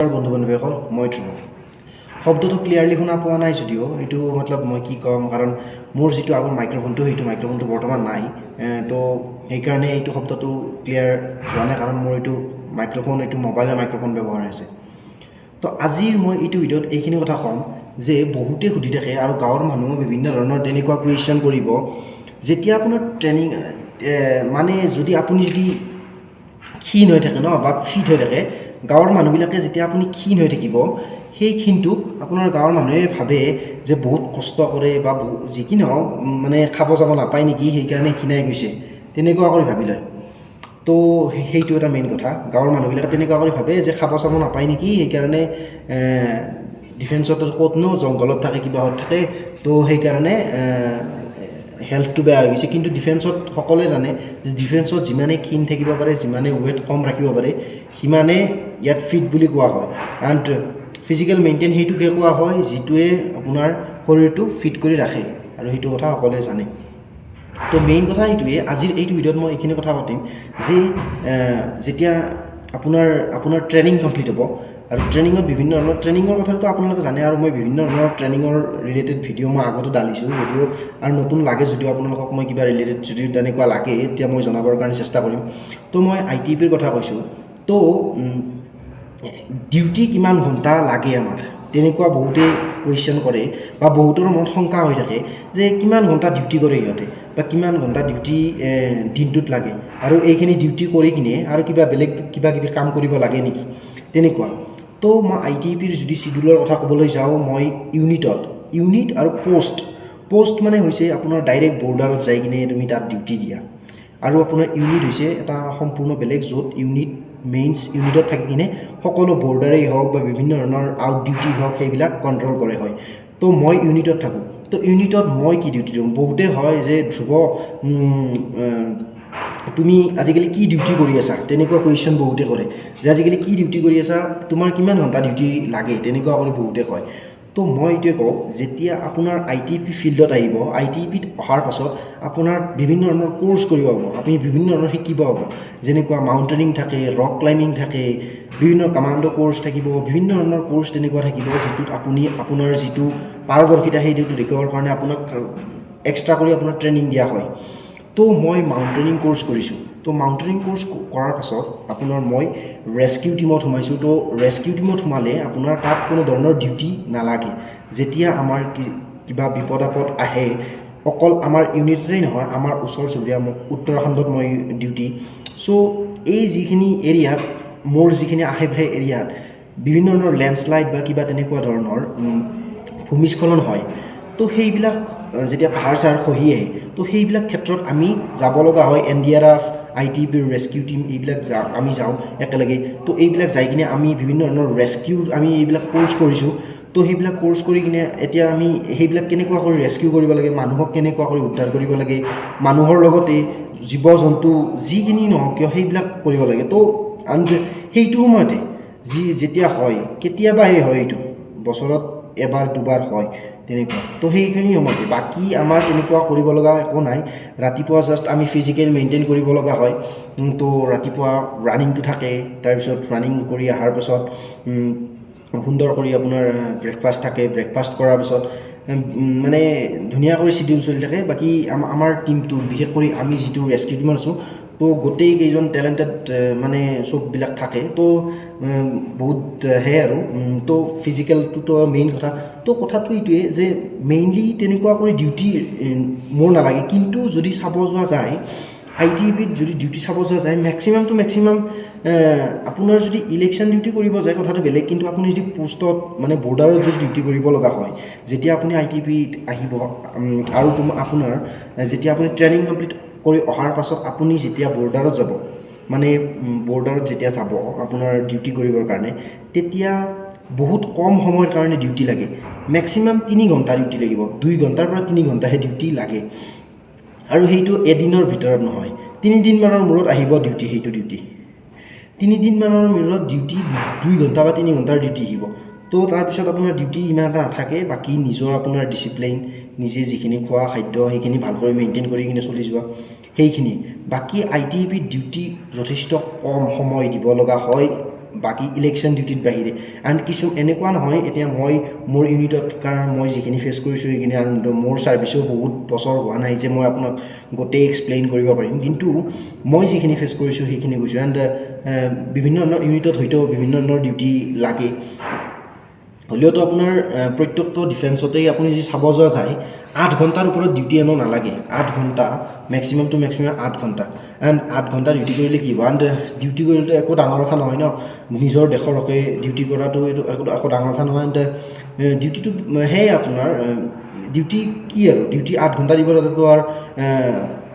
বন্ধু বান্ধৱীসকল মই ধ্ৰুৱ শব্দটো ক্লিয়াৰলি শুনা পোৱা নাই যদিও এইটো মতলব মই কি ক'ম কাৰণ মোৰ যিটো আগৰ মাইক্ৰফোনটো সেইটো মাইক্ৰফোনটো বৰ্তমান নাই তো সেইকাৰণে এইটো শব্দটো ক্লিয়াৰ যোৱা নাই কাৰণ মোৰ এইটো মাইক্ৰফোন এইটো মোবাইলৰ মাইক্ৰফোন ব্যৱহাৰ হৈছে তো আজিৰ মই এইটো ভিডিঅ'ত এইখিনি কথা ক'ম যে বহুতে সুধি থাকে আৰু গাঁৱৰ মানুহ বিভিন্ন ধৰণৰ তেনেকুৱা কুৱেশ্যন কৰিব যেতিয়া আপোনাৰ ট্ৰেইনিং মানে যদি আপুনি যদি ক্ষীণ হৈ থাকে ন বা ফিট হৈ থাকে গাঁৱৰ মানুহবিলাকে যেতিয়া আপুনি ক্ষীণ হৈ থাকিব সেই ক্ষীণটোক আপোনাৰ গাঁৱৰ মানুহে ভাবে যে বহুত কষ্ট কৰে বা যি কি নহওক মানে খাব যাব নাপায় নেকি সেইকাৰণে ক্ষীণাই গৈছে তেনেকুৱা কৰি ভাবি লয় তো সেইটো এটা মেইন কথা গাঁৱৰ মানুহবিলাকে তেনেকুৱা কৰি ভাবে যে খাব চাব নাপায় নেকি সেইকাৰণে ডিফেন্সত ক'তনো জংঘলত থাকে কিবাহত থাকে তো সেইকাৰণে হেল্থটো বেয়া হৈ গৈছে কিন্তু ডিফেন্সত সকলোৱে জানে যে ডিফেন্সত যিমানে ক্ষীণ থাকিব পাৰে যিমানে ৱেট কম ৰাখিব পাৰে সিমানে ইয়াত ফিট বুলি কোৱা হয় এণ্ড ফিজিকেল মেইনটেইন সেইটোকে কোৱা হয় যিটোৱে আপোনাৰ শৰীৰটো ফিট কৰি ৰাখে আৰু সেইটো কথা সকলোৱে জানে তো মেইন কথা এইটোৱে আজিৰ এইটো ভিডিঅ'ত মই এইখিনি কথা পাতিম যে যেতিয়া আপোনাৰ ট্ৰেইনিং কমপ্লিট হ'ব আৰু ট্ৰেইনিঙত বিভিন্ন ধৰণৰ ট্ৰেইনিঙৰ কথাটো আপোনালোকে জানে আৰু মই বিভিন্ন ধৰণৰ ট্ৰেইনিঙৰ ৰিলেটেড ভিডিঅ' মই আগতো ডালিছোঁ যদিও আৰু নতুন লাগে যদিও আপোনালোকক মই কিবা ৰিলেটেড যদি তেনেকুৱা লাগে এতিয়া মই জনাবৰ কাৰণে চেষ্টা কৰিম তো মই ITPৰ কথা কৈছোঁ তো ডিউটি কিমান ঘণ্টা লাগে আমাৰ তেনেকুৱা বহুতে কুৱেশ্যন কৰে বা বহুতৰ মনত শংকা হৈ থাকে যে কিমান ঘণ্টা ডিউটি কৰে সিহঁতে বা কিমান ঘণ্টা ডিউটি দিনটোত লাগে আৰু এইখিনি ডিউটি কৰি কিনে আৰু বেলেগ কিবা কিবি কাম কৰিব লাগে নেকি তেনেকুৱা তো মই ITPৰ যদি চিডিউলৰ কথা ক'বলৈ যাওঁ মই ইউনিট আৰু পোষ্ট মানে হৈছে আপোনাৰ ডাইৰেক্ট বৰ্ডাৰত যাই কিনে তুমি তাত ডিউটি দিয়া আৰু আপোনাৰ ইউনিট হৈছে এটা সম্পূৰ্ণ বেলেগ য'ত মেইনছ ইউনিটত থাকি কিনে সকলো বৰ্ডাৰেই হওক বা বিভিন্ন ধৰণৰ আউট ডিউটি হওক সেইবিলাক কণ্ট্ৰল কৰে হয় তো মই ইউনিটত থাকোঁ তো ইউনিটত মই কি ডিউটি দিওঁ বহুতে হয় যে ধ্ৰুৱ তুমি আজিকালি কি ডিউটি কৰি আছা তেনেকুৱা কুৱেশ্যন বহুতে কৰে যে আজিকালি কি ডিউটি কৰি আছা তোমাৰ কিমান ঘণ্টা ডিউটি লাগে তেনেকুৱা কৰি বহুতে কয় তো মই এইটোৱে কওঁ যেতিয়া আপোনাৰ ITP ফিল্ডত আহিব ITPত অহাৰ পাছত আপোনাৰ বিভিন্ন ধৰণৰ কোৰ্চ কৰিব হ'ব আপুনি বিভিন্ন ধৰণৰ শিকিব হ'ব যেনেকুৱা মাউণ্টেনিং থাকে ৰক ক্লাইম্বিং থাকে বিভিন্ন কামাণ্ডো কোৰ্চ থাকিব বিভিন্ন ধৰণৰ কোৰ্চ তেনেকুৱা থাকিব যিটোত আপুনি আপোনাৰ যিটো পাৰদৰ্শিতা সেইটো দেখুৱাবৰ কাৰণে আপোনাক এক্সট্ৰা কৰি আপোনাৰ ট্ৰেইনিং দিয়া হয় তো মই মাউণ্টেনিং কোৰ্চ কৰিছোঁ তো মাউণ্টেনিং কোৰ্চ কৰাৰ পাছত আপোনাৰ মই ৰেস্কিউ টিমত সোমাইছোঁ তো ৰেস্কিউ টিমত সোমালে আপোনাৰ তাত কোনো ধৰণৰ ডিউটি নালাগে যেতিয়া আমাৰ কিবা বিপদ আপদ আহে অকল আমাৰ ইউনিটেই নহয় আমাৰ ওচৰ চুবুৰীয়া উত্তৰাখণ্ডত মই ডিউটি চ' এই যিখিনি এৰিয়াত মোৰ যিখিনি আশে পাশে এৰিয়াত বিভিন্ন ধৰণৰ লেণ্ডশ্লাইড বা কিবা তেনেকুৱা ধৰণৰ ভূমিস্খলন হয় তো সেইবিলাক যেতিয়া পাহাৰ চাহাৰ খহি আহে তো সেইবিলাক ক্ষেত্ৰত আমি যাব লগা হয় NDRF ITP ৰেস্কিউ টিম এইবিলাক আমি যাওঁ একেলগে তো এইবিলাক যাই কিনে আমি বিভিন্ন ধৰণৰ ৰেস্কিউ আমি এইবিলাক কোৰ্চ কৰিছোঁ তো সেইবিলাক কোৰ্চ কৰি কিনে এতিয়া আমি সেইবিলাক কেনেকুৱা কৰি ৰেস্কিউ কৰিব লাগে মানুহক কেনেকুৱা কৰি উদ্ধাৰ কৰিব লাগে মানুহৰ লগতে জীৱ জন্তু যিখিনি নহওক কিয় সেইবিলাক কৰিব লাগে তো সেইটো সময়তে যেতিয়া হয় কেতিয়াবাহে হয় এইটো বছৰত এবাৰ দুবাৰ হয় তেনেকুৱা তো সেইখিনি সময়তে বাকী আমাৰ তেনেকুৱা কৰিব লগা একো নাই ৰাতিপুৱা জাষ্ট আমি ফিজিকেল মেইনটেইন কৰিব লগা হয় তো ৰাতিপুৱা ৰানিংটো থাকে তাৰপিছত ৰানিং কৰি অহাৰ পাছত সুন্দৰ কৰি আপোনাৰ ব্ৰেকফাষ্ট থাকে ব্ৰেকফাষ্ট কৰাৰ পিছত মানে ধুনীয়া কৰি চিডিউল চলি থাকে বাকী আমাৰ টিমটো বিশেষ কৰি আমি যিটো ৰেস্কিউ টিমত আছোঁ তো গোটেই কেইজন টেলেণ্টেড মানে চববিলাক থাকে তো বহুত হে আৰু তো ফিজিকেলটোতো মেইন কথা তো কথাটো এইটোৱে যে মেইনলি তেনেকুৱা কৰি ডিউটি মোৰ নালাগে কিন্তু যদি চাব যোৱা যায় ITPত যদি ডিউটি চাব যোৱা যায় মেক্সিমাম আপোনাৰ যদি ইলেকশ্যন ডিউটি কৰিব যায় কথাটো বেলেগ কিন্তু আপুনি যদি পোষ্টত মানে বৰ্ডাৰত যদি ডিউটি কৰিব লগা হয় যেতিয়া আপুনি ITPত আহিব আৰু আপোনাৰ যেতিয়া আপুনি ট্ৰেইনিং কমপ্লিট কৰি অহাৰ পাছত আপুনি যেতিয়া বৰ্ডাৰত যাব মানে বৰ্ডাৰত যেতিয়া যাব আপোনাৰ ডিউটি কৰিবৰ কাৰণে তেতিয়া বহুত কম সময়ৰ কাৰণে ডিউটি লাগে মেক্সিমাম 3 ঘণ্টা ডিউটি লাগিব 2 ঘণ্টাৰ পৰা 3 ঘণ্টাহে ডিউটি লাগে আৰু সেইটো এদিনৰ ভিতৰত নহয় 3 দিনমানৰ মূৰত আহিব ডিউটি 3 দিনমানৰ মূৰত ডিউটি 2 ঘণ্টা বা 3 ঘণ্টাৰ ডিউটি আহিব তো তাৰপিছত আপোনাৰ ডিউটি ইমান এটা নাথাকে বাকী নিজৰ আপোনাৰ ডিচিপ্লিন নিজে যিখিনি খোৱা খাদ্য সেইখিনি ভালকৈ মেইনটেইন কৰি কিনে চলি যোৱা সেইখিনি বাকী ITP ডিউটি যথেষ্ট কম সময় দিব লগা হয় বাকি ইলেকশ্যন ডিউটিত বাহিৰে এণ্ড কিছু এনেকুৱা নহয় এতিয়া মই মোৰ ইউনিটত কাৰণ মই যিখিনি ফেচ কৰিছোঁ সেইখিনি এণ্ড মোৰ ছাৰ্ভিচো বহুত বছৰ হোৱা নাই যে মই আপোনাক গোটেই এক্সপ্লেইন কৰিব পাৰিম কিন্তু মই যিখিনি ফেচ কৰিছোঁ সেইখিনি কৈছোঁ এণ্ড বিভিন্ন ধৰণৰ ইউনিটত হয়তো বিভিন্ন ধৰণৰ ডিউটি লাগে হ'লেওতো আপোনাৰ প্ৰত্যেকটো ডিফেন্সতেই আপুনি যদি চাব যোৱা যায় 8 ঘণ্টাৰ ওপৰত ডিউটি এনেও নালাগে 8 ঘণ্টা মেক্সিমাম 8 ঘণ্টা এণ্ড 8 ঘণ্টা ডিউটি কৰিলে কি হ'ব এণ্ড ডিউটি কৰিলে একো ডাঙৰ কথা নহয় ন নিজৰ দেশৰ হকে ডিউটি কৰাটো এইটো একো ডাঙৰ কথা নহয় এণ্ড ডিউটিটো সেই আপোনাৰ ডিউটি কি আৰু ডিউটি 8 ঘণ্টা দিব লাগেতো আৰু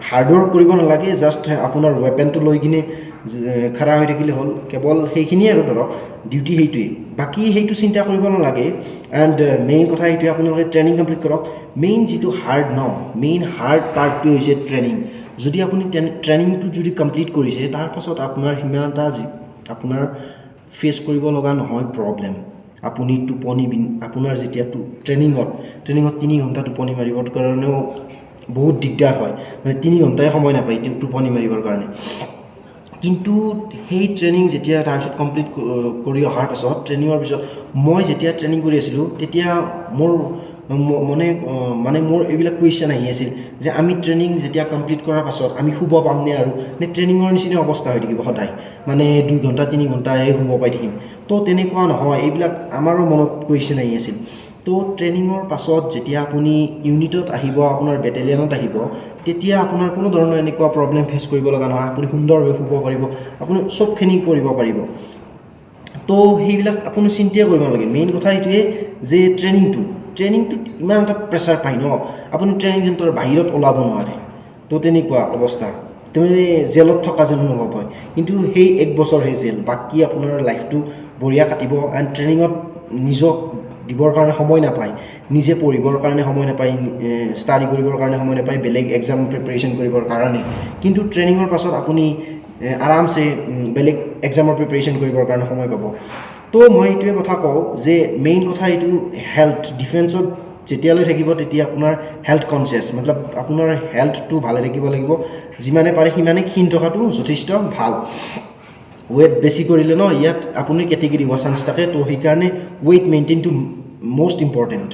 হাৰ্ড ৱৰ্ক কৰিব নালাগে জাষ্ট আপোনাৰ ৱেপনটো লৈ কিনে খাৰা হৈ থাকিলে হ'ল কেৱল সেইখিনিয়ে আৰু ধৰক ডিউটি সেইটোৱেই বাকী সেইটো চিন্তা কৰিব নালাগে এণ্ড মেইন কথা এইটোৱে আপোনালোকে ট্ৰেইনিং কমপ্লিট কৰক মেইন যিটো হাৰ্ড ন মেইন হাৰ্ড পাৰ্টটোৱে হৈছে ট্ৰেইনিং যদি আপুনি ট্ৰেইনিংটো যদি কমপ্লিট কৰিছে তাৰপাছত আপোনাৰ সিমান এটা আপোনাৰ ফেচ কৰিব লগা নহয় প্ৰব্লেম আপুনি টোপনি আপোনাৰ যেতিয়া ট্ৰেইনিঙত 3 ঘণ্টা টোপনি মাৰিবৰ কাৰণেও বহুত দিগদাৰ হয় মানে 3 ঘণ্টাই সময় নাপায় টোপনি মাৰিবৰ কাৰণে কিন্তু সেই ট্ৰেইনিং যেতিয়া তাৰপিছত কমপ্লিট কৰি অহাৰ পাছত ট্ৰেইনিঙৰ পিছত মই যেতিয়া ট্ৰেইনিং কৰি আছিলোঁ তেতিয়া মোৰ মানে মোৰ এইবিলাক কুৱেশ্যন আহি আছিল যে আমি ট্ৰেইনিং যেতিয়া কমপ্লিট কৰাৰ পাছত আমি শুব পামনে আৰু নে ট্ৰেইনিঙৰ নিচিনা অৱস্থা হৈ থাকিব সদায় মানে 2 ঘণ্টা 3 ঘণ্টাহে শুব পাই থাকিম তো তেনেকুৱা নহয় এইবিলাক আমাৰো মনত কুৱেশ্যন আহি আছিল তো ট্ৰেইনিঙৰ পাছত যেতিয়া আপুনি ইউনিটত আহিব আপোনাৰ বেটেলিয়নত আহিব তেতিয়া আপোনাৰ কোনো ধৰণৰ এনেকুৱা প্ৰব্লেম ফেচ কৰিব লগা নহয় আপুনি সুন্দৰভাৱে শুব পাৰিব আপুনি চবখিনি কৰিব পাৰিব তো সেইবিলাক আপুনি চিন্তাই কৰিব নালাগে মেইন কথা এইটোৱে যে ট্ৰেইনিংটোত ইমান এটা প্ৰেছাৰ পায় ন আপুনি ট্ৰেইনিং চেণ্টাৰৰ বাহিৰত ওলাব নোৱাৰে তো তেনেকুৱা অৱস্থা তুমি জেলত থকা যেন অনুভৱ হয় কিন্তু সেই 1 বছৰ সেই জেল বাকী আপোনাৰ লাইফটো বঢ়িয়া কাটিব এণ্ড ট্ৰেইনিঙত নিজক দিবৰ কাৰণে সময় নাপায় নিজে পঢ়িবৰ কাৰণে সময় নাপায় ষ্টাডি কৰিবৰ কাৰণে সময় নাপায় বেলেগ এক্সাম প্ৰিপাৰেশ্যন কৰিবৰ কাৰণে কিন্তু ট্ৰেইনিঙৰ পাছত আপুনি আৰামছে বেলেগ এক্সামৰ প্ৰিপাৰেশ্যন কৰিবৰ কাৰণে সময় পাব তো মই এইটোৱে কথা কওঁ যে মেইন কথা এইটো হেল্থ ডিফেন্সত যেতিয়ালৈ থাকিব তেতিয়া আপোনাৰ হেল্থ কনচিয়াছ মতলব আপোনাৰ হেল্থটো ভালে থাকিব লাগিব যিমানে পাৰে সিমানে ক্ষীণ থকাটো যথেষ্ট ভাল ৱেট বেছি কৰিলে ন ইয়াত আপুনি কেটেগৰী হোৱা চান্স থাকে তো সেইকাৰণে ৱেট মেইনটেইনটো মোষ্ট ইম্পৰ্টেণ্ট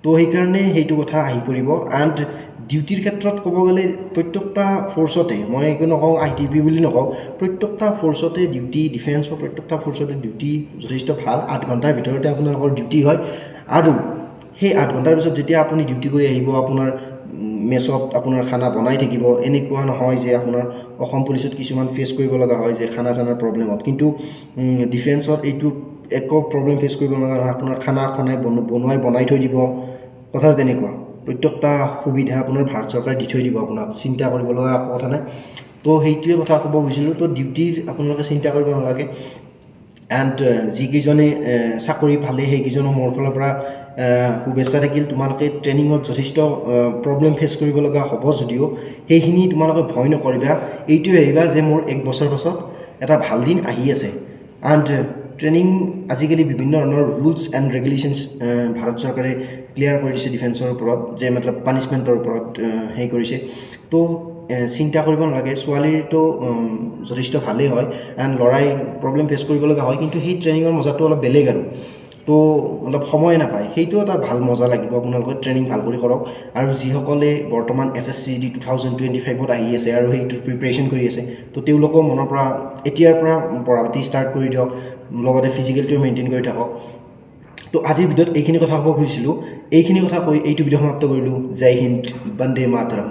তো সেইকাৰণে সেইটো কথা আহি পৰিব এণ্ড ডিউটিৰ ক্ষেত্ৰত ক'ব গ'লে প্ৰত্যেকটা ফ'ৰ্চতে মই একো নকওঁ ITP বুলি নকওঁ প্ৰত্যেকটা ফ'ৰ্চতে ডিউটি ডিফেন্সৰ প্ৰত্যেকটা ফ'ৰ্চতে ডিউটি যথেষ্ট ভাল 8 ঘণ্টাৰ ভিতৰতে আপোনালোকৰ ডিউটি হয় আৰু সেই 8 ঘণ্টাৰ পিছত যেতিয়া আপুনি ডিউটি কৰি আহিব আপোনাৰ মেছত আপোনাৰ খানা বনাই থাকিব এনেকুৱা নহয় যে আপোনাৰ অসম পুলিচত কিছুমান ফেচ কৰিব লগা হয় যে খানা চানাৰ প্ৰব্লেমত কিন্তু ডিফেন্সত এইটো একো প্ৰব্লেম ফেচ কৰিব লগা নহয় আপোনাৰ খানা বনাই থৈ দিব কথাটো তেনেকুৱা প্ৰত্যেকটা সুবিধা আপোনাৰ ভাৰত চৰকাৰে দি থৈ দিব আপোনাক চিন্তা কৰিব লগা কথা নাই তো সেইটোৱে কথা ক'ব গৈছিলোঁ তো ডিউটিৰ আপোনালোকে চিন্তা কৰিব নালাগে এণ্ড যিকেইজনে চাকৰি পালে সেইকেইজনৰ মোৰ ফালৰ পৰা শুভেচ্ছা থাকিল তোমালোকে ট্ৰেইনিঙত যথেষ্ট প্ৰব্লেম ফেচ কৰিব লগা হ'ব যদিও সেইখিনি তোমালোকে ভয় নকৰিবা এইটোৱে ভাবিবা যে মোৰ 1 বছৰ পাছত এটা ভাল দিন আহি আছে এণ্ড ট্ৰেইনিং আজিকালি বিভিন্ন ধৰণৰ ৰুলছ এণ্ড ৰেগুলেশ্যনছ ভাৰত চৰকাৰে ক্লিয়াৰ কৰি দিছে ডিফেন্সৰ ওপৰত যে মতলব পানিছমেণ্টৰ ওপৰত হেৰি কৰিছে তো চিন্তা কৰিব নালাগে ছোৱালীৰতো যথেষ্ট ভালেই হয় এণ্ড ল'ৰাই প্ৰব্লেম ফেচ কৰিব লগা হয় কিন্তু সেই ট্ৰেইনিঙৰ মজাটো অলপ বেলেগ আৰু তো অলপ সময় নাপায় সেইটো এটা ভাল মজা লাগিব আপোনালোকে ট্ৰেইনিং ভাল কৰি কৰক আৰু যিসকলে বৰ্তমান SSCD 2025ত আহি আছে আৰু সেইটো প্ৰিপাৰেশ্যন কৰি আছে তো তেওঁলোকৰ মনৰ পৰা এতিয়াৰ পৰা পঢ়া পাতি ষ্টাৰ্ট কৰি দিয়ক লগতে ফিজিকেলটো মেইনটেইন কৰি থাকক তো আজিৰ ভিডিঅ'ত এইখিনি কথা ক'ব খুজিছিলোঁ এইখিনি কথা কৈ এইটো ভিডিঅ' সমাপ্ত কৰিলোঁ জয় হিন্দ বন্দে মাতৰম